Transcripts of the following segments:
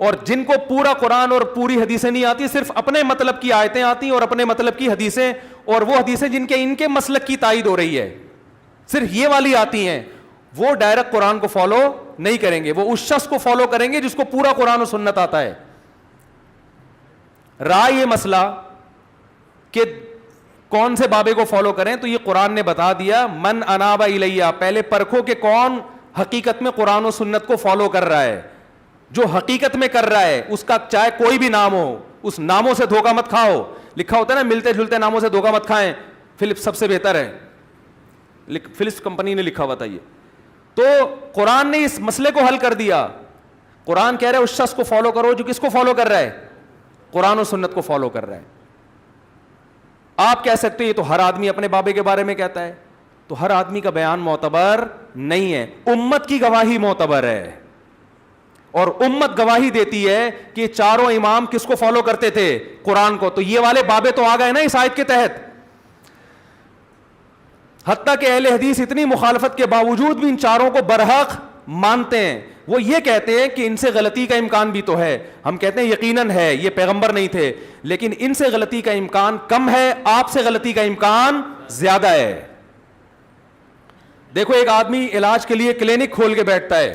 اور جن کو پورا قرآن اور پوری حدیثیں نہیں آتی, صرف اپنے مطلب کی آیتیں آتی اور اپنے مطلب کی حدیثیں, اور وہ حدیثیں جن کے ان کے مسلک کی تائید ہو رہی ہے, صرف یہ والی آتی ہیں, وہ ڈائریکٹ قرآن کو فالو نہیں کریں گے, وہ اس شخص کو فالو کریں گے جس کو پورا قرآن و سنت آتا ہے. رہا یہ مسئلہ کہ کون سے بابے کو فالو کریں, تو یہ قرآن نے بتا دیا, من اناب الیہ, پہلے پرکھو کہ کون حقیقت میں قرآن و سنت کو فالو کر رہا ہے. جو حقیقت میں کر رہا ہے اس کا چاہے کوئی بھی نام ہو, اس ناموں سے دھوکہ مت کھاؤ. لکھا ہوتا ہے نا, ملتے جلتے ناموں سے دھوکہ مت کھائیں, فلپس سب سے بہتر ہے, فلپس کمپنی نے لکھا ہوا تھا یہ. تو قرآن نے اس مسئلے کو حل کر دیا. قرآن کہہ رہا ہے اس شخص کو فالو کرو جو کس کو فالو کر رہا ہے, قرآن و سنت کو فالو کر رہا ہے. آپ کہہ سکتے ہیں یہ تو ہر آدمی اپنے بابے کے بارے میں کہتا ہے, تو ہر آدمی کا بیان معتبر نہیں ہے, امت کی گواہی معتبر ہے. اور امت گواہی دیتی ہے کہ چاروں امام کس کو فالو کرتے تھے, قرآن کو. تو یہ والے بابے تو آ گئے نا اس آیت کے تحت. حتیٰ کہ اہل حدیث اتنی مخالفت کے باوجود بھی ان چاروں کو برحق مانتے ہیں. وہ یہ کہتے ہیں کہ ان سے غلطی کا امکان بھی تو ہے, ہم کہتے ہیں یقیناً ہے, یہ پیغمبر نہیں تھے, لیکن ان سے غلطی کا امکان کم ہے, آپ سے غلطی کا امکان زیادہ ہے. دیکھو ایک آدمی علاج کے لیے کلینک کھول کے بیٹھتا ہے,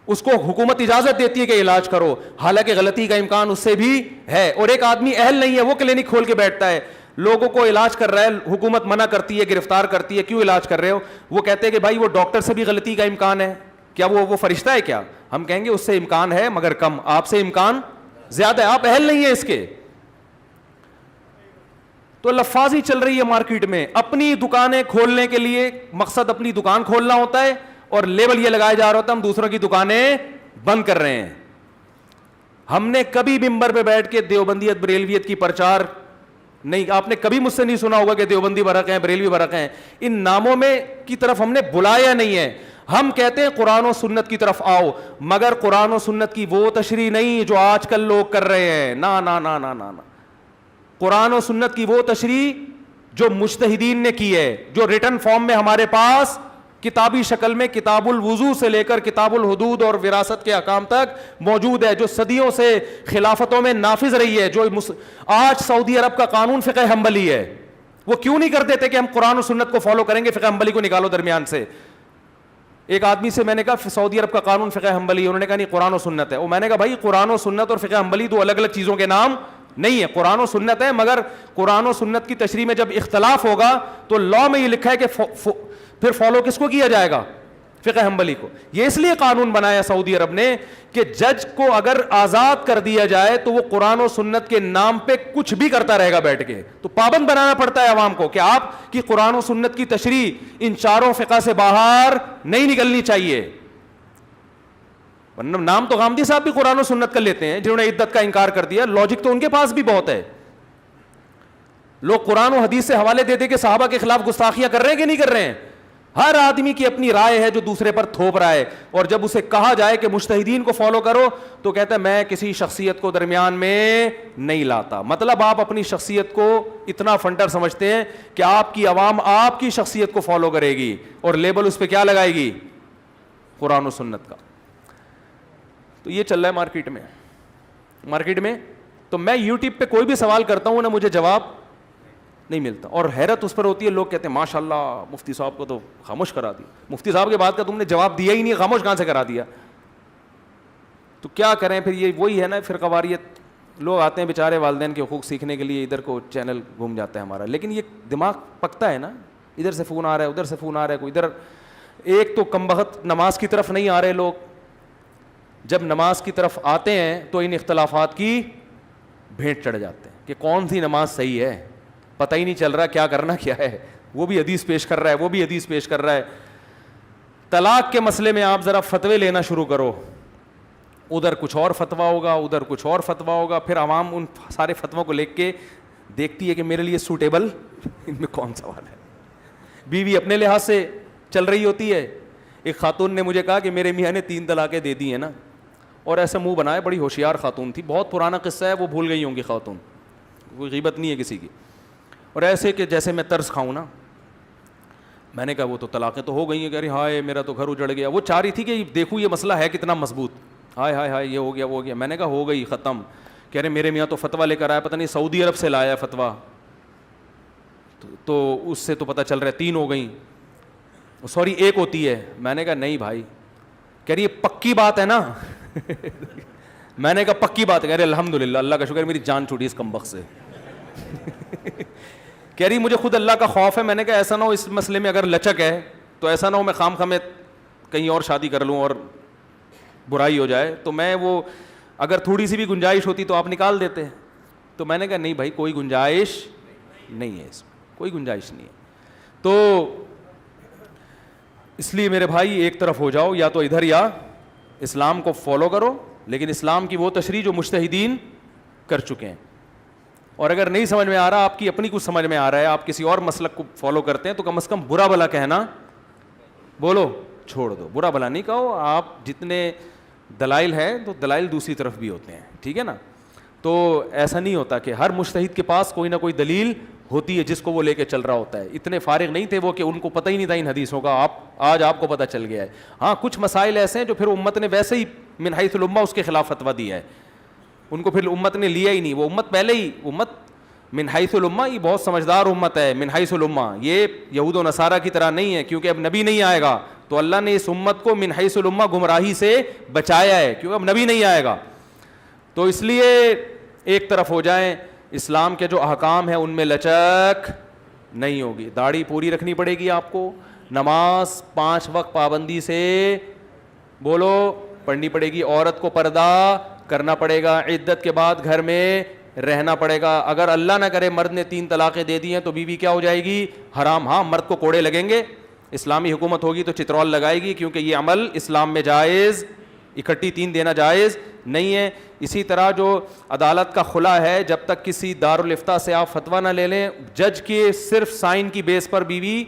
اس کو حکومت اجازت دیتی ہے کہ علاج کرو, حالانکہ غلطی کا امکان اس سے بھی ہے. اور ایک آدمی اہل نہیں ہے, وہ کلینک کھول کے بیٹھتا ہے, لوگوں کو علاج کر رہا ہے, حکومت منع کرتی ہے, گرفتار کرتی ہے, کیوں علاج کر رہے ہو؟ وہ کہتے ہیں کہ بھائی وہ ڈاکٹر سے بھی غلطی کا امکان ہے, کیا وہ فرشتہ ہے کیا؟ ہم کہیں گے اس سے امکان ہے مگر کم, آپ سے امکان زیادہ ہے, آپ اہل نہیں ہیں اس کے. تو لفاظی چل رہی ہے مارکیٹ میں, اپنی دکانیں کھولنے کے لیے مقصد اپنی دکان کھولنا ہوتا ہے, اور لیبل یہ لگایا جا رہا ہوتا ہے ہم دوسروں کی دکانیں بند کر رہے ہیں. ہم نے کبھی ممبر پہ بیٹھ کے دیوبندیت بریلویت کی پرچار نہیں, آپ نے کبھی مجھ سے نہیں سنا ہوگا کہ دیوبندی برق ہیں, بریلوی برق ہیں, ان ناموں میں کی طرف ہم نے بلایا نہیں ہے. ہم کہتے ہیں قرآن و سنت کی طرف آؤ, مگر قرآن و سنت کی وہ تشریح نہیں جو آج کل لوگ کر رہے ہیں. نا نا نا نا نا, قرآن و سنت کی وہ تشریح جو مجتہدین نے کی ہے, جو ریٹن فارم میں ہمارے پاس کتابی شکل میں کتاب الوضو سے لے کر کتاب الحدود اور وراثت کے احکام تک موجود ہے, جو صدیوں سے خلافتوں میں نافذ رہی ہے, جو آج سعودی عرب کا قانون فقہ حنبلی ہے. وہ کیوں نہیں کر دیتے کہ ہم قرآن و سنت کو فالو کریں گے, فقہ حنبلی کو نکالو درمیان سے. ایک آدمی سے میں نے کہا سعودی عرب کا قانون فقہ حنبلی, انہوں نے کہا نہیں قرآن و سنت ہے. وہ میں نے کہا بھائی قرآن و سنت اور فقہ حنبلی دو الگ الگ چیزوں کے نام نہیں ہے, قرآن و سنت ہے, مگر قرآن و سنت کی تشریح میں جب اختلاف ہوگا تو لاء میں یہ لکھا ہے کہ پھر فالو کس کو کیا جائے گا, فقہ حنبلی کو. یہ اس لیے قانون بنایا سعودی عرب نے کہ جج کو اگر آزاد کر دیا جائے تو وہ قرآن و سنت کے نام پہ کچھ بھی کرتا رہے گا بیٹھ کے, تو پابند بنانا پڑتا ہے عوام کو کہ آپ کی قرآن و سنت کی تشریح ان چاروں فقہ سے باہر نہیں نکلنی چاہیے. ورنہ نام تو غامدی صاحب بھی قرآن و سنت کر لیتے ہیں جنہوں نے عدت کا انکار کر دیا, لاجک تو ان کے پاس بھی بہت ہے. لوگ قرآن و حدیث سے حوالے دے دے کے صحابہ کے خلاف گستاخیاں کر رہے ہیں کہ نہیں کر رہے ہیں. ہر آدمی کی اپنی رائے ہے جو دوسرے پر تھوپ رہا ہے, اور جب اسے کہا جائے کہ مجتہدین کو فالو کرو تو کہتا ہے میں کسی شخصیت کو درمیان میں نہیں لاتا. مطلب آپ اپنی شخصیت کو اتنا فنٹر سمجھتے ہیں کہ آپ کی عوام آپ کی شخصیت کو فالو کرے گی, اور لیبل اس پہ کیا لگائے گی, قرآن و سنت کا. تو یہ چل رہا ہے مارکیٹ میں. تو میں یوٹیوب پہ کوئی بھی سوال کرتا ہوں نا, مجھے جواب نہیں ملتا, اور حیرت اس پر ہوتی ہے. لوگ کہتے ہیں ماشاء اللہ مفتی صاحب کو تو خاموش کرا دیا, مفتی صاحب کے بعد کا تم نے جواب دیا ہی نہیں, خاموش کہاں سے کرا دیا. تو کیا کریں پھر, یہ وہی ہے نا فرقہ واریت. لوگ آتے ہیں بیچارے والدین کے حقوق سیکھنے کے لیے, ادھر کو چینل گھوم جاتا ہے ہمارا, لیکن یہ دماغ پکتا ہے نا, ادھر سے فون آ رہا ہے, ادھر سے فون آ رہا ہے, کوئی ادھر. ایک تو کم بخت نماز کی طرف نہیں آ رہے لوگ, جب نماز کی طرف آتے ہیں تو ان اختلافات کی بھیٹ چڑھ جاتے ہیں کہ کون سی نماز صحیح ہے, پتہ ہی نہیں چل رہا کیا کرنا کیا ہے. وہ بھی حدیث پیش کر رہا ہے, وہ بھی حدیث پیش کر رہا ہے. طلاق کے مسئلے میں آپ ذرا فتوے لینا شروع کرو, ادھر کچھ اور فتویٰ ہوگا, ادھر کچھ اور فتویٰ ہوگا, پھر عوام ان سارے فتووں کو لکھ کے دیکھتی ہے کہ میرے لیے سوٹیبل ان میں کون سوال ہے. بیوی اپنے لحاظ سے چل رہی ہوتی ہے. ایک خاتون نے مجھے کہا کہ میرے میاں نے 3 طلاقیں دے دی ہیں نا, اور ایسا منہ بنایا, بڑی ہوشیار خاتون تھی, بہت پرانا قصہ ہے, وہ بھول گئی ہوں گی خاتون, کوئی غیبت نہیں ہے کسی کی. اور ایسے کہ جیسے میں طرز کھاؤں نا. میں نے کہا وہ تو طلاقیں تو ہو گئی ہیں. کہہ رہی ہائے میرا تو گھر اجڑ گیا. وہ چاہ رہی تھی کہ دیکھوں یہ مسئلہ ہے کتنا مضبوط, ہائے ہائے ہائے یہ ہو گیا وہ ہو گیا. میں نے کہا ہو گئی ختم. کہہ رہے میرے میاں تو فتویٰ لے کر آیا, پتہ نہیں سعودی عرب سے لایا ہے فتویٰ, تو اس سے تو پتہ چل رہا ہے 3 ہو گئیں, سوری 1 ہوتی ہے. میں نے کہا نہیں بھائی. کہہ رہی یہ پکی بات ہے نا. میں نے کہا پکی بات ہے. کہہ رہے الحمد للہ, اللہ کا شکر, میری جان چھوٹی اس کمبخت سے. کہہ رہی مجھے خود اللہ کا خوف ہے. میں نے کہا ایسا نہ ہو اس مسئلے میں اگر لچک ہے تو ایسا نہ ہو میں خام خامے کہیں اور شادی کر لوں اور برائی ہو جائے. تو میں وہ اگر تھوڑی سی بھی گنجائش ہوتی تو آپ نکال دیتے. تو میں نے کہا نہیں بھائی کوئی گنجائش نہیں ہے, اس میں کوئی گنجائش نہیں ہے. تو اس لیے میرے بھائی ایک طرف ہو جاؤ, یا تو ادھر یا اسلام کو فالو کرو, لیکن اسلام کی وہ تشریح جو مجتہدین کر چکے ہیں. اور اگر نہیں سمجھ میں آ رہا, آپ کی اپنی کچھ سمجھ میں آ رہا ہے, آپ کسی اور مسلک کو فالو کرتے ہیں, تو کم از کم برا بھلا کہنا بولو چھوڑ دو. برا بھلا نہیں کہو. آپ جتنے دلائل ہیں تو دلائل دوسری طرف بھی ہوتے ہیں, ٹھیک ہے نا. تو ایسا نہیں ہوتا کہ ہر مجتہد کے پاس کوئی نہ کوئی دلیل ہوتی ہے جس کو وہ لے کے چل رہا ہوتا ہے. اتنے فارغ نہیں تھے وہ کہ ان کو پتہ ہی نہیں تھا ان حدیثوں کا, آج آپ کو پتہ چل گیا ہے. ہاں کچھ مسائل ایسے ہیں جو پھر امت نے ویسے ہی من حیث الامہ اس کے خلاف فتویٰ دیا ہے, ان کو پھر امت نے لیا ہی نہیں. وہ امت پہلے ہی امت من حیث الامہ یہ بہت سمجھدار امت ہے. من حیث الامہ یہ یہود و نصارہ کی طرح نہیں ہے, کیونکہ اب نبی نہیں آئے گا تو اللہ نے اس امت کو من حیث الامہ گمراہی سے بچایا ہے, کیونکہ اب نبی نہیں آئے گا. تو اس لیے ایک طرف ہو جائیں, اسلام کے جو احکام ہیں ان میں لچک نہیں ہوگی. داڑھی پوری رکھنی پڑے گی آپ کو, نماز 5 وقت پابندی سے بولو پڑھنی پڑے گی, عورت کو پردہ کرنا پڑے گا, عدت کے بعد گھر میں رہنا پڑے گا. اگر اللہ نہ کرے مرد نے 3 طلاقیں دے دی ہیں تو بیوی کیا ہو جائے گی, حرام. ہاں مرد کو کوڑے لگیں گے, اسلامی حکومت ہوگی تو چترول لگائے گی, کیونکہ یہ عمل اسلام میں جائز, اکٹھی 3 دینا جائز نہیں ہے. اسی طرح جو عدالت کا خلا ہے, جب تک کسی دارالافتاء سے آپ فتویٰ نہ لے لیں, جج کے صرف سائن کی بیس پر بیوی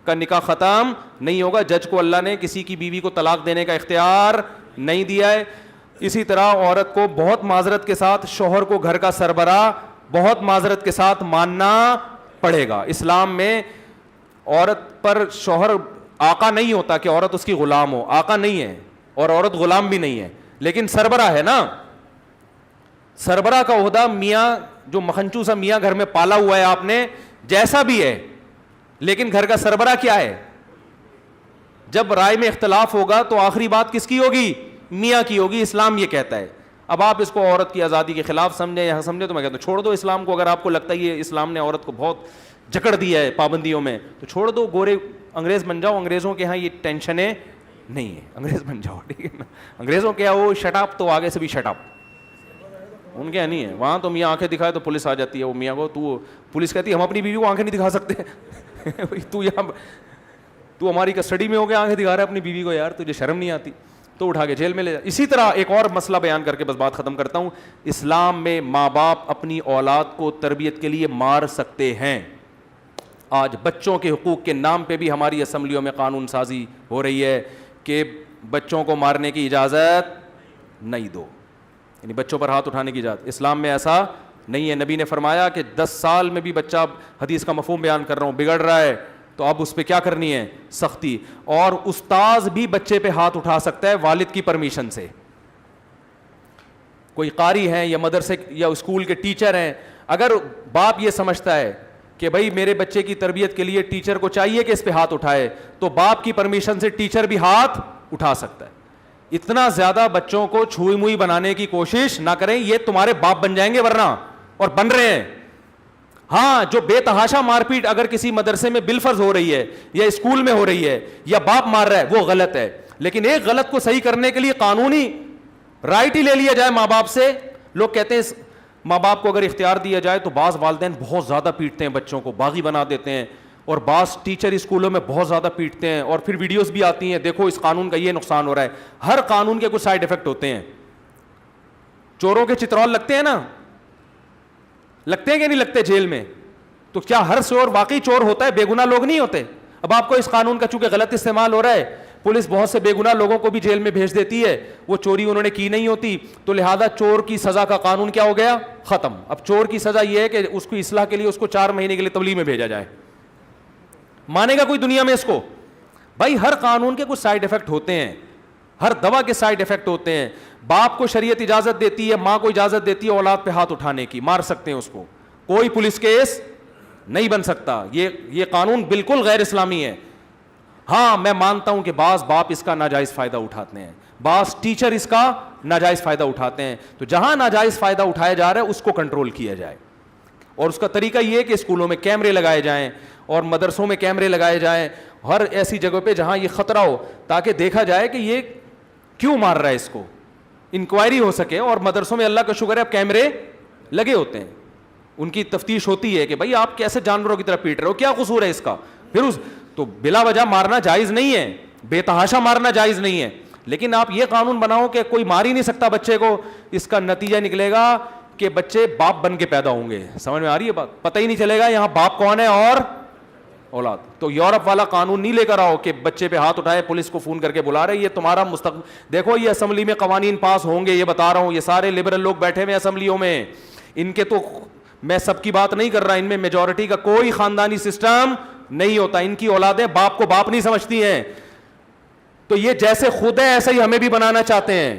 کا نکاح ختم نہیں ہوگا. جج کو اللہ نے کسی کی بیوی کو طلاق دینے کا اختیار نہیں دیا ہے. اسی طرح عورت کو بہت معذرت کے ساتھ شوہر کو گھر کا سربراہ بہت معذرت کے ساتھ ماننا پڑے گا. اسلام میں عورت پر شوہر آقا نہیں ہوتا کہ عورت اس کی غلام ہو, آقا نہیں ہے اور عورت غلام بھی نہیں ہے, لیکن سربراہ ہے نا. سربراہ کا عہدہ میاں جو مکھنچو سا میاں گھر میں پالا ہوا ہے آپ نے, جیسا بھی ہے, لیکن گھر کا سربراہ کیا ہے؟ جب رائے میں اختلاف ہوگا تو آخری بات کس کی ہوگی؟ میاں کی ہوگی. اسلام یہ کہتا ہے. اب آپ اس کو عورت کی آزادی کے خلاف سمجھیں یا سمجھیں تو میں کہتا ہوں چھوڑ دو اسلام کو. اگر آپ کو لگتا ہے یہ اسلام نے عورت کو بہت جکڑ دیا ہے پابندیوں میں تو چھوڑ دو, گورے انگریز بن جاؤ. انگریزوں کے ہاں یہ ٹینشنیں نہیں ہے, انگریز بن جاؤ, ٹھیک ہے نا. انگریزوں کے وہ شٹ اپ تو آگے سے بھی شٹ اپ, ان کے نہیں ہے. وہاں تو میاں آنکھیں دکھائے تو پولیس آ جاتی ہے. وہ میاں کو تو پولیس کہتی ہے ہم اپنی بیوی کو آنکھیں نہیں دکھا سکتے. تو ہماری کسٹڈی میں ہو گیا, آنکھیں دکھا رہا ہے اپنی بیوی کو, یار تجھے شرم نہیں آتی, تو اٹھا کے جیل میں لے جا. اسی طرح ایک اور مسئلہ بیان کر کے بس بات ختم کرتا ہوں. اسلام میں ماں باپ اپنی اولاد کو تربیت کے لیے مار سکتے ہیں. آج بچوں کے حقوق کے نام پہ بھی ہماری اسمبلیوں میں قانون سازی ہو رہی ہے کہ بچوں کو مارنے کی اجازت نہیں دو, یعنی بچوں پر ہاتھ اٹھانے کی اجازت. اسلام میں ایسا نہیں ہے. نبی نے فرمایا کہ 10 سال میں بھی بچہ, حدیث کا مفہوم بیان کر رہا ہوں, بگڑ رہا ہے تو اب اس پہ کیا کرنی ہے؟ سختی. اور استاذ بھی بچے پہ ہاتھ اٹھا سکتا ہے والد کی پرمیشن سے. کوئی قاری ہیں یا مدرسے یا اسکول کے ٹیچر ہیں, اگر باپ یہ سمجھتا ہے کہ بھائی میرے بچے کی تربیت کے لیے ٹیچر کو چاہیے کہ اس پہ ہاتھ اٹھائے, تو باپ کی پرمیشن سے ٹیچر بھی ہاتھ اٹھا سکتا ہے. اتنا زیادہ بچوں کو چھوئی موئی بنانے کی کوشش نہ کریں, یہ تمہارے باپ بن جائیں گے ورنہ, اور بن رہے ہیں. ہاں جو بے تحاشا مار پیٹ اگر کسی مدرسے میں بالفرض ہو رہی ہے یا اسکول میں ہو رہی ہے یا باپ مار رہا ہے وہ غلط ہے, لیکن ایک غلط کو صحیح کرنے کے لیے قانونی رائٹ ہی لے لیا جائے ماں باپ سے. لوگ کہتے ہیں ماں باپ کو اگر اختیار دیا جائے تو بعض والدین بہت زیادہ پیٹتے ہیں بچوں کو, باغی بنا دیتے ہیں, اور بعض ٹیچر اسکولوں میں بہت زیادہ پیٹتے ہیں, اور پھر ویڈیوز بھی آتی ہیں دیکھو اس قانون کا یہ نقصان ہو رہا ہے. ہر قانون کے کچھ سائیڈ افیکٹ ہوتے ہیں. چوروں کے چترول لگتے ہیں نا, لگتے ہیں کہ نہیں لگتے جیل میں, تو کیا ہر چور واقعی چور ہوتا ہے؟ بے گناہ لوگ نہیں ہوتے. اب آپ کو اس قانون کا چونکہ غلط استعمال ہو رہا ہے, پولیس بہت سے بے گناہ لوگوں کو بھی جیل میں بھیج دیتی ہے, وہ چوری انہوں نے کی نہیں ہوتی, تو لہذا چور کی سزا کا قانون کیا ہو گیا؟ ختم. اب چور کی سزا یہ ہے کہ اس کی اصلاح کے لیے اس کو 4 مہینے کے لیے تبلیغ میں بھیجا جائے. مانے گا کوئی دنیا میں اس کو؟ بھائی ہر قانون کے کچھ سائیڈ افیکٹ ہوتے ہیں. ہر دوا کے سائڈ افیکٹ ہوتے ہیں. باپ کو شریعت اجازت دیتی ہے, ماں کو اجازت دیتی ہے اولاد پہ ہاتھ اٹھانے کی, مار سکتے ہیں اس کو, کوئی پولیس کیس نہیں بن سکتا. یہ قانون بالکل غیر اسلامی ہے. ہاں میں مانتا ہوں کہ بعض باپ اس کا ناجائز فائدہ اٹھاتے ہیں, بعض ٹیچر اس کا ناجائز فائدہ اٹھاتے ہیں. تو جہاں ناجائز فائدہ اٹھایا جا رہا ہے اس کو کنٹرول کیا جائے, اور اس کا طریقہ یہ ہے کہ اسکولوں میں کیمرے لگائے جائیں اور مدرسوں میں کیمرے لگائے جائیں, ہر ایسی جگہ پہ جہاں یہ خطرہ ہو, تاکہ دیکھا جائے کہ یہ کیوں مار رہا ہے, اس کو انکوائری ہو سکے. اور مدرسوں میں اللہ کا شکر ہے اب کیمرے لگے ہوتے ہیں, ان کی تفتیش ہوتی ہے کہ بھائی آپ کیسے جانوروں کی طرح پیٹ رہے ہو, کیا قصور ہے اس کا. پھر تو بلا وجہ مارنا جائز نہیں ہے, بے تحاشا مارنا جائز نہیں ہے, لیکن آپ یہ قانون بناؤ کہ کوئی مار ہی نہیں سکتا بچے کو. اس کا نتیجہ نکلے گا کہ بچے باپ بن کے پیدا ہوں گے. سمجھ میں آ رہی ہے بات؟ پتہ ہی نہیں چلے گا یہاں باپ کون ہے اور اولاد. تو یورپ والا قانون نہیں لے کر آؤ کہ بچے پہ ہاتھ اٹھائے پولیس کو فون کر کے بلا رہے, یہ تمہارا مستقبل. دیکھو یہ اسمبلی میں قوانین پاس ہوں گے, یہ بتا رہا ہوں, یہ سارے لبرل لوگ بیٹھے ہوئے اسمبلیوں میں, ان کے تو میں سب کی بات نہیں کر رہا, ان میں میجورٹی کا کوئی خاندانی سسٹم نہیں ہوتا. ان کی اولادیں باپ کو باپ نہیں سمجھتی ہیں. تو یہ جیسے خود ہے ایسا ہی ہمیں بھی بنانا چاہتے ہیں.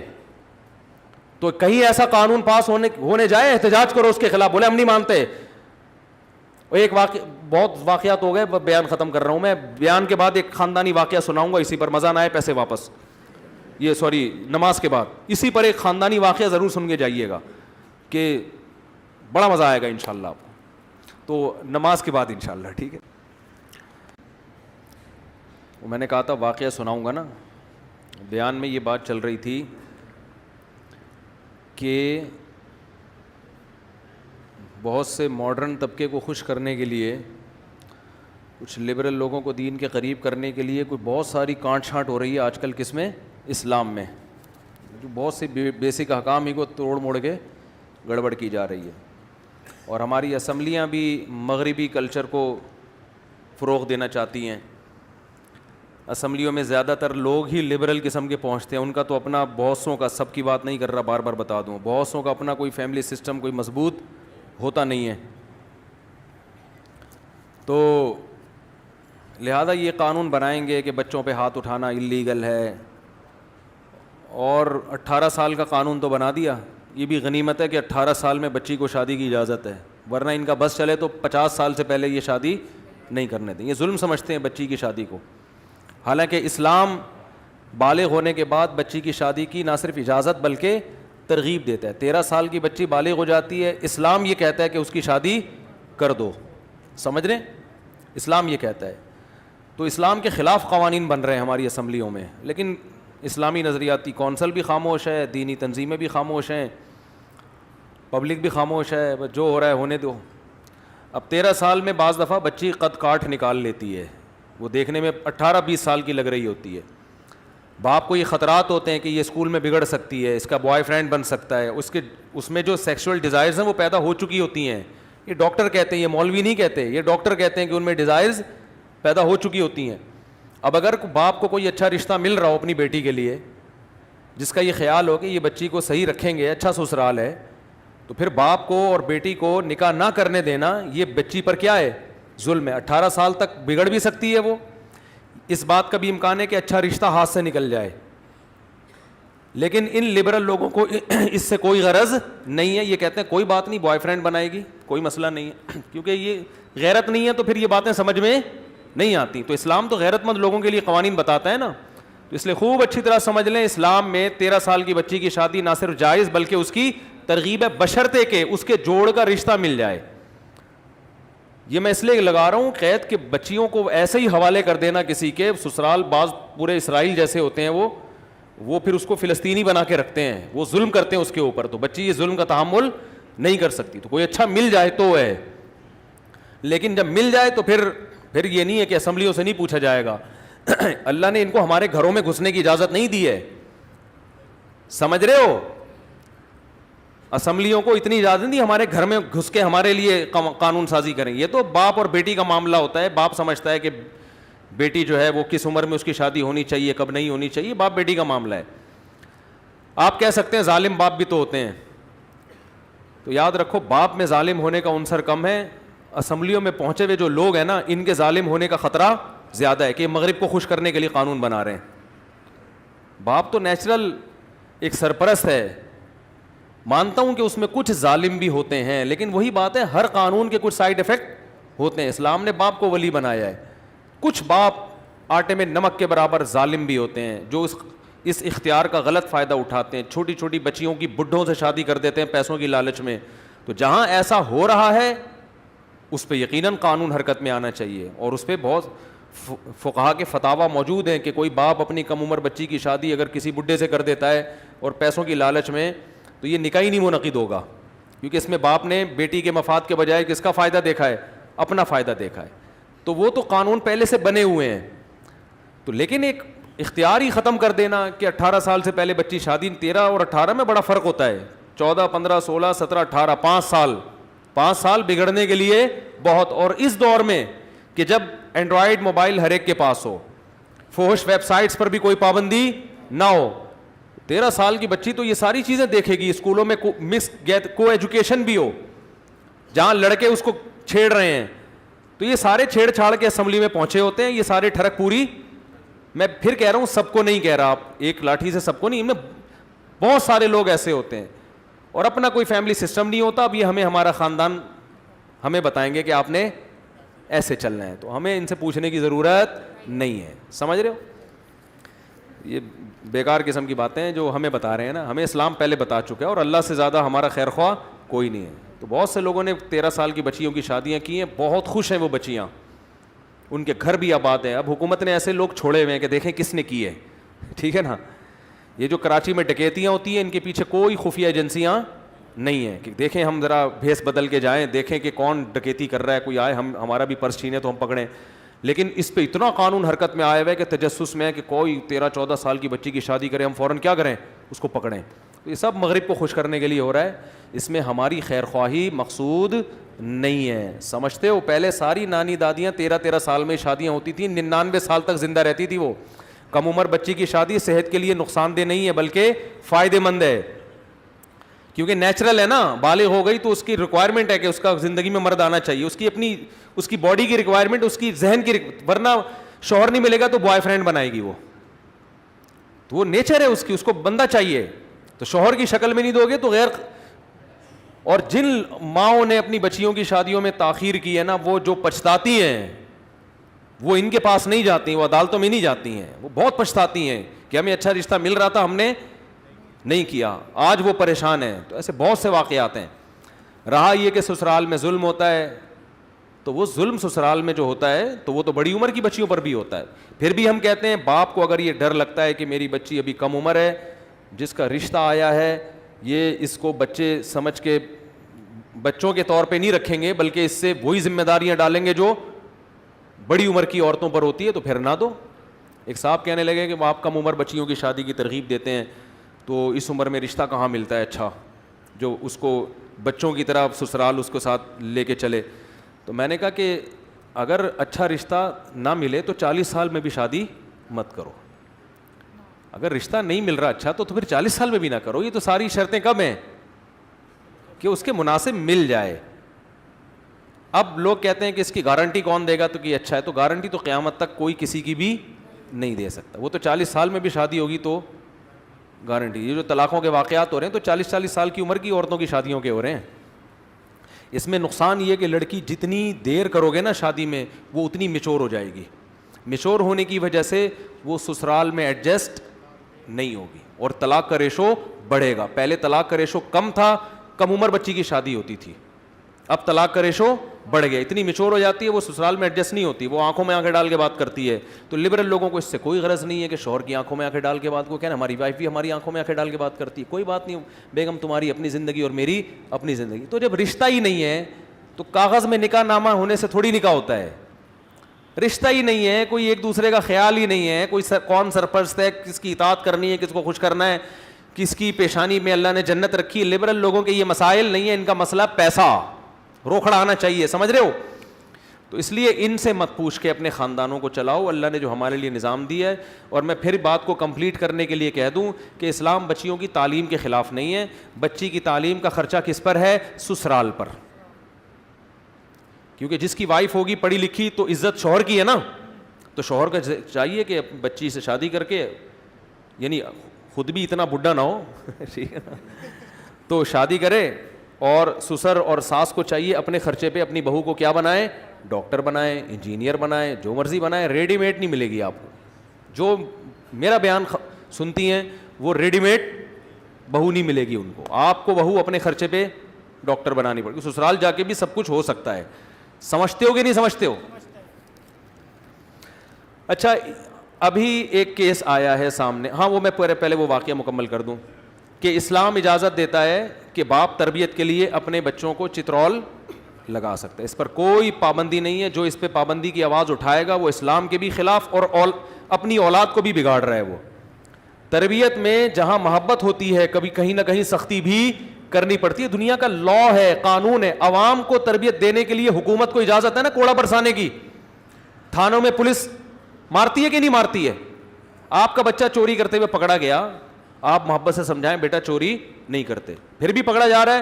تو کہیں ایسا قانون پاس ہونے جائے, احتجاج کرو اس کے خلاف, بولے ہم نہیں مانتے. ایک بہت واقعات ہو گئے, بیان ختم کر رہا ہوں میں. بیان کے بعد ایک خاندانی واقعہ سناؤں گا, اسی پر مزہ نہ آئے پیسے واپس, یہ سوری نماز کے بعد اسی پر ایک خاندانی واقعہ ضرور سن کے جائیے گا کہ بڑا مزہ آئے گا انشاءاللہ آپ کو. تو نماز کے بعد انشاءاللہ, ٹھیک ہے. میں نے کہا تھا واقعہ سناؤں گا نا. بیان میں یہ بات چل رہی تھی کہ بہت سے ماڈرن طبقے کو خوش کرنے کے لیے, کچھ لبرل لوگوں کو دین کے قریب کرنے کے لیے کوئی بہت ساری کانٹ چھانٹ ہو رہی ہے آج کل. کس میں؟ اسلام میں. جو بہت سی بیسک احکام ہی کو توڑ موڑ کے گڑبڑ کی جا رہی ہے. اور ہماری اسمبلیاں بھی مغربی کلچر کو فروغ دینا چاہتی ہیں. اسمبلیوں میں زیادہ تر لوگ ہی لبرل قسم کے پہنچتے ہیں. ان کا تو اپنا بہت سوں کا, سب کی بات نہیں کر رہا, بار بار بتا دوں, بہت سوں کا اپنا کوئی فیملی سسٹم کوئی مضبوط ہوتا نہیں ہے. تو لہذا یہ قانون بنائیں گے کہ بچوں پہ ہاتھ اٹھانا اللیگل ہے, اور 18 سال کا قانون تو بنا دیا. یہ بھی غنیمت ہے کہ 18 سال میں بچی کو شادی کی اجازت ہے, ورنہ ان کا بس چلے تو 50 سال سے پہلے یہ شادی نہیں کرنے دیں. یہ ظلم سمجھتے ہیں بچی کی شادی کو. حالانکہ اسلام بالغ ہونے کے بعد بچی کی شادی کی نہ صرف اجازت بلکہ ترغیب دیتا ہے. 13 سال کی بچی بالغ ہو جاتی ہے, اسلام یہ کہتا ہے کہ اس کی شادی کر دو. سمجھ رہے ہیں؟ اسلام یہ کہتا ہے. تو اسلام کے خلاف قوانین بن رہے ہیں ہماری اسمبلیوں میں, لیکن اسلامی نظریاتی کونسل بھی خاموش ہے, دینی تنظیمیں بھی خاموش ہیں, پبلک بھی خاموش ہے. جو ہو رہا ہے ہونے دو. اب 13 سال میں بعض دفعہ بچی قد کاٹ نکال لیتی ہے, وہ دیکھنے میں 18-20 سال کی لگ رہی ہوتی ہے. باپ کو یہ خطرات ہوتے ہیں کہ یہ اسکول میں بگڑ سکتی ہے, اس کا بوائے فرینڈ بن سکتا ہے, اس میں جو سیکشول ڈیزائرز ہیں وہ پیدا ہو چکی ہوتی ہیں. یہ ڈاکٹر کہتے ہیں, یہ مولوی نہیں کہتے, یہ ڈاکٹر کہتے ہیں کہ ان میں ڈیزائرز پیدا ہو چکی ہوتی ہیں. اب اگر باپ کو کوئی اچھا رشتہ مل رہا ہو اپنی بیٹی کے لیے, جس کا یہ خیال ہو کہ یہ بچی کو صحیح رکھیں گے, اچھا سسرال ہے, تو پھر باپ کو اور بیٹی کو نکاح نہ کرنے دینا یہ بچی پر کیا ہے؟ ظلم ہے. 18 سال تک بگڑ بھی سکتی ہے وہ. اس بات کا بھی امکان ہے کہ اچھا رشتہ ہاتھ سے نکل جائے. لیکن ان لبرل لوگوں کو اس سے کوئی غرض نہیں ہے. یہ کہتے ہیں کوئی بات نہیں, بوائے فرینڈ بنائے گی, کوئی مسئلہ نہیں ہے. کیونکہ یہ غیرت نہیں ہے تو پھر یہ باتیں سمجھ میں نہیں آتی. تو اسلام تو غیرت مند لوگوں کے لیے قوانین بتاتا ہے نا, تو اس لیے خوب اچھی طرح سمجھ لیں, اسلام میں 13 سال کی بچی کی شادی نہ صرف جائز بلکہ اس کی ترغیب ہے, بشرطے کہ اس کے جوڑ کا رشتہ مل جائے. یہ میں اس لیے لگا رہا ہوں قید کہ بچیوں کو ایسے ہی حوالے کر دینا کسی کے سسرال, بعض پورے اسرائیل جیسے ہوتے ہیں وہ پھر اس کو فلسطینی بنا کے رکھتے ہیں, وہ ظلم کرتے ہیں اس کے اوپر. تو بچی یہ ظلم کا تحمل نہیں کر سکتی. تو کوئی اچھا مل جائے تو ہے, لیکن جب مل جائے تو پھر یہ نہیں ہے کہ اسمبلیوں سے نہیں پوچھا جائے گا. اللہ نے ان کو ہمارے گھروں میں گھسنے کی اجازت نہیں دی ہے, سمجھ رہے ہو؟ اسمبلیوں کو اتنی اجازت نہیں دی ہمارے گھر میں گھس کے ہمارے لیے قانون سازی کریں. یہ تو باپ اور بیٹی کا معاملہ ہوتا ہے. باپ سمجھتا ہے کہ بیٹی جو ہے وہ کس عمر میں اس کی شادی ہونی چاہیے, کب نہیں ہونی چاہیے, باپ بیٹی کا معاملہ ہے. آپ کہہ سکتے ہیں ظالم باپ بھی تو ہوتے ہیں, تو یاد رکھو باپ میں ظالم ہونے کا عنصر کم ہے. اسمبلیوں میں پہنچے ہوئے جو لوگ ہیں نا, ان کے ظالم ہونے کا خطرہ زیادہ ہے کہ یہ مغرب کو خوش کرنے کے لیے قانون بنا رہے ہیں. باپ تو نیچرل ایک سرپرست ہے. مانتا ہوں کہ اس میں کچھ ظالم بھی ہوتے ہیں, لیکن وہی بات ہے, ہر قانون کے کچھ سائیڈ افیکٹ ہوتے ہیں. اسلام نے باپ کو ولی بنایا ہے. کچھ باپ آٹے میں نمک کے برابر ظالم بھی ہوتے ہیں, جو اس اختیار کا غلط فائدہ اٹھاتے ہیں. چھوٹی چھوٹی بچیوں کی بڈھوں سے شادی کر دیتے ہیں پیسوں کی لالچ میں. تو جہاں ایسا ہو رہا ہے اس پہ یقیناً قانون حرکت میں آنا چاہیے, اور اس پہ بہت فقہا کے فتاوی موجود ہیں کہ کوئی باپ اپنی کم عمر بچی کی شادی اگر کسی بڈھے سے کر دیتا ہے اور پیسوں کی لالچ میں, تو یہ نکاح ہی نہیں منعقد ہوگا, کیونکہ اس میں باپ نے بیٹی کے مفاد کے بجائے کس کا فائدہ دیکھا ہے, اپنا فائدہ دیکھا ہے. تو وہ تو قانون پہلے سے بنے ہوئے ہیں. تو لیکن ایک اختیار ہی ختم کر دینا کہ 18 سال سے پہلے بچی شادی, 13 اور 18 میں بڑا فرق ہوتا ہے. 14, 15, 16, 17, 18, 5 سال بگڑنے کے لیے بہت. اور اس دور میں کہ جب اینڈرائڈ موبائل ہر ایک کے پاس ہو, فحش ویب سائٹس پر بھی کوئی پابندی نہ ہو, 13 سال کی بچی تو یہ ساری چیزیں دیکھے گی. اسکولوں میں کو ایجوکیشن بھی ہو جہاں لڑکے اس کو چھیڑ رہے ہیں, تو یہ سارے چھیڑ چھاڑ کے اسمبلی میں پہنچے ہوتے ہیں. یہ سارے ٹھڑک پوری, میں پھر کہہ رہا ہوں سب کو نہیں کہہ رہا, آپ ایک لاٹھی سے سب کو نہیں, ان میں بہت سارے لوگ ایسے ہوتے ہیں اور اپنا کوئی فیملی سسٹم نہیں ہوتا. اب یہ ہمیں ہمارا خاندان ہمیں بتائیں گے کہ آپ نے ایسے چلنا ہے, تو ہمیں ان سے پوچھنے کی ضرورت نہیں ہے. سمجھ رہے ہو, یہ بیکار قسم کی باتیں ہیں جو ہمیں بتا رہے ہیں نا. ہمیں اسلام پہلے بتا چکا ہے, اور اللہ سے زیادہ ہمارا خیر خواہ کوئی نہیں ہے. تو بہت سے لوگوں نے 13 سال کی بچیوں کی شادیاں کی ہیں, بہت خوش ہیں وہ بچیاں, ان کے گھر بھی آباد ہیں. اب حکومت نے ایسے لوگ چھوڑے ہوئے ہیں کہ دیکھیں کس نے کی ہے, ٹھیک ہے نا. یہ جو کراچی میں ڈکیتیاں ہوتی ہیں, ان کے پیچھے کوئی خفیہ ایجنسیاں نہیں ہیں کہ دیکھیں ہم ذرا بھیس بدل کے جائیں, دیکھیں کہ کون ڈکیتی کر رہا ہے, کوئی آئے ہمارا بھی پرس چھینے تو ہم پکڑیں. لیکن اس پہ اتنا قانون حرکت میں آیا ہوا ہے کہ تجسس میں ہے کہ کوئی 13-14 سال کی بچی کی شادی کرے, ہم فوراً کیا کریں, اس کو پکڑیں. تو یہ سب مغرب کو خوش کرنے کے لیے ہو رہا ہے, اس میں ہماری خیر خواہی مقصود نہیں ہے. سمجھتے ہو, پہلے ساری نانی دادیاں 13 سال میں شادیاں ہوتی تھیں, 99 سال تک زندہ رہتی تھی وہ. کم عمر بچی کی شادی صحت کے لیے نقصان دہ نہیں ہے بلکہ فائدے مند ہے, کیونکہ نیچرل ہے نا. بالغ ہو گئی تو اس کی ریکوائرمنٹ ہے کہ اس کا زندگی میں مرد آنا چاہیے, اس کی اپنی اس کی باڈی کی ریکوائرمنٹ, اس کی ذہن کی, ورنہ شوہر نہیں ملے گا تو بوائے فرینڈ بنائے گی وہ, تو وہ نیچر ہے اس کی, اس کو بندہ چاہیے. تو شوہر کی شکل میں نہیں دو گے تو غیر. اور جن ماؤں نے اپنی بچیوں کی شادیوں میں تاخیر کی ہے نا, وہ جو پچھتاتی ہیں وہ ان کے پاس نہیں جاتی, وہ عدالتوں میں نہیں جاتی ہیں, وہ بہت پچھتاتی ہیں کہ ہمیں اچھا رشتہ مل رہا تھا ہم نے نہیں کیا, آج وہ پریشان ہیں. تو ایسے بہت سے واقعات ہیں. رہا یہ کہ سسرال میں ظلم ہوتا ہے, تو وہ ظلم سسرال میں جو ہوتا ہے تو وہ تو بڑی عمر کی بچیوں پر بھی ہوتا ہے. پھر بھی ہم کہتے ہیں باپ کو اگر یہ ڈر لگتا ہے کہ میری بچی ابھی کم عمر ہے, جس کا رشتہ آیا ہے یہ اس کو بچے سمجھ کے بچوں کے طور پہ نہیں رکھیں گے, بلکہ اس سے وہی ذمہ داریاں ڈالیں گے جو بڑی عمر کی عورتوں پر ہوتی ہے, تو پھر نہ دو. ایک صاحب کہنے لگے کہ وہ آپ کم عمر بچیوں کی شادی کی ترغیب دیتے ہیں, تو اس عمر میں رشتہ کہاں ملتا ہے اچھا جو اس کو بچوں کی طرح سسرال اس کو ساتھ لے کے چلے. تو میں نے کہا کہ اگر اچھا رشتہ نہ ملے تو 40 سال میں بھی شادی مت کرو. اگر رشتہ نہیں مل رہا اچھا تو پھر 40 سال میں بھی نہ کرو. یہ تو ساری شرطیں کب ہیں کہ اس کے مناسب مل جائے. اب لوگ کہتے ہیں کہ اس کی گارنٹی کون دے گا, تو کہ اچھا ہے, تو گارنٹی تو قیامت تک کوئی کسی کی بھی نہیں دے سکتا. وہ تو 40 سال میں بھی شادی ہوگی تو گارنٹی. یہ جو طلاقوں کے واقعات ہو رہے ہیں تو 40 سال کی عمر کی عورتوں کی شادیوں کے ہو رہے ہیں. اس میں نقصان یہ کہ لڑکی جتنی دیر کرو گے نا شادی میں وہ اتنی میچور ہو جائے گی. میچور ہونے کی وجہ سے وہ سسرال میں ایڈجسٹ نہیں ہوگی اور طلاق کا ریشو بڑھے گا. پہلے طلاق کا ریشو کم تھا, کم عمر بچی کی شادی ہوتی تھی, اب طلاق کا ریشو بڑھ گیا. اتنی میچور ہو جاتی ہے وہ سسرال میں ایڈجسٹ نہیں ہوتی, وہ آنکھوں میں آنکھیں ڈال کے بات کرتی ہے. تو لبرل لوگوں کو اس سے کوئی غرض نہیں ہے کہ شوہر کی آنکھوں میں آنکھیں ڈال کے بات کو کہنا ہماری وائف بھی ہماری آنکھوں میں آنکھیں ڈال کے بات کرتی ہے. کوئی بات نہیں بیگم, تمہاری اپنی زندگی اور میری اپنی زندگی. تو جب رشتہ ہی نہیں ہے تو کاغذ میں نکاح نامہ ہونے سے تھوڑی نکاح ہوتا ہے. رشتہ ہی نہیں ہے, کوئی ایک دوسرے کا خیال ہی نہیں ہے, کوئی کون سرپرست ہے, کس کی اطاعت کرنی ہے, کس کو خوش کرنا ہے, کس کی پیشانی میں اللہ نے جنت رکھی ہے. لبرل لوگوں کے یہ مسائل نہیں ہے, ان کا مسئلہ پیسہ روکھڑا آنا چاہیے. سمجھ رہے ہو؟ تو اس لیے ان سے مت پوچھ کے اپنے خاندانوں کو چلاؤ, اللہ نے جو ہمارے لیے نظام دیا ہے. اور میں پھر بات کو کمپلیٹ کرنے کے لیے کہہ دوں کہ اسلام بچیوں کی تعلیم کے خلاف نہیں ہے. بچی کی تعلیم کا خرچہ کس پر ہے؟ سسرال پر. کیونکہ جس کی وائف ہوگی پڑھی لکھی تو عزت شوہر کی ہے نا, تو شوہر کا چاہیے کہ بچی سے شادی کر کے یعنی خود بھی اتنا بڈھا نہ ہو ٹھیک ہے نا, تو شادی کرے, اور سسر اور ساس کو چاہیے اپنے خرچے پہ اپنی بہو کو کیا بنائیں, ڈاکٹر بنائیں, انجینئر بنائیں, جو مرضی بنائیں, ریڈی میڈ نہیں ملے گی آپ کو. جو میرا بیان سنتی ہیں وہ ریڈی میڈ بہو نہیں ملے گی ان کو, آپ کو بہو اپنے خرچے پہ ڈاکٹر بنانی پڑے گی. سسرال جا کے بھی سب کچھ ہو سکتا ہے. سمجھتے ہو کہ نہیں سمجھتے ہو؟ اچھا ابھی ایک کیس آیا ہے سامنے, ہاں وہ میں پہلے وہ واقعہ مکمل کر دوں کہ اسلام اجازت دیتا ہے کہ باپ تربیت کے لیے اپنے بچوں کو چترول لگا سکتا ہے, اس پر کوئی پابندی نہیں ہے. جو اس پہ پابندی کی آواز اٹھائے گا وہ اسلام کے بھی خلاف اور اپنی اولاد کو بھی بگاڑ رہا ہے. وہ تربیت میں جہاں محبت ہوتی ہے کبھی کہیں نہ کہیں سختی بھی کرنی پڑتی ہے. دنیا کا لا ہے, قانون ہے. عوام کو تربیت دینے کے لیے حکومت کو اجازت ہے نا کوڑا برسانے کی. تھانوں میں پولیس مارتی ہے کہ نہیں مارتی ہے؟ آپ کا بچہ چوری کرتے ہوئے پکڑا گیا, آپ محبت سے سمجھائیں بیٹا چوری نہیں کرتے, پھر بھی پکڑا جا رہا ہے,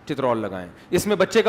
چترول لگائیں. اس میں بچے کا بھی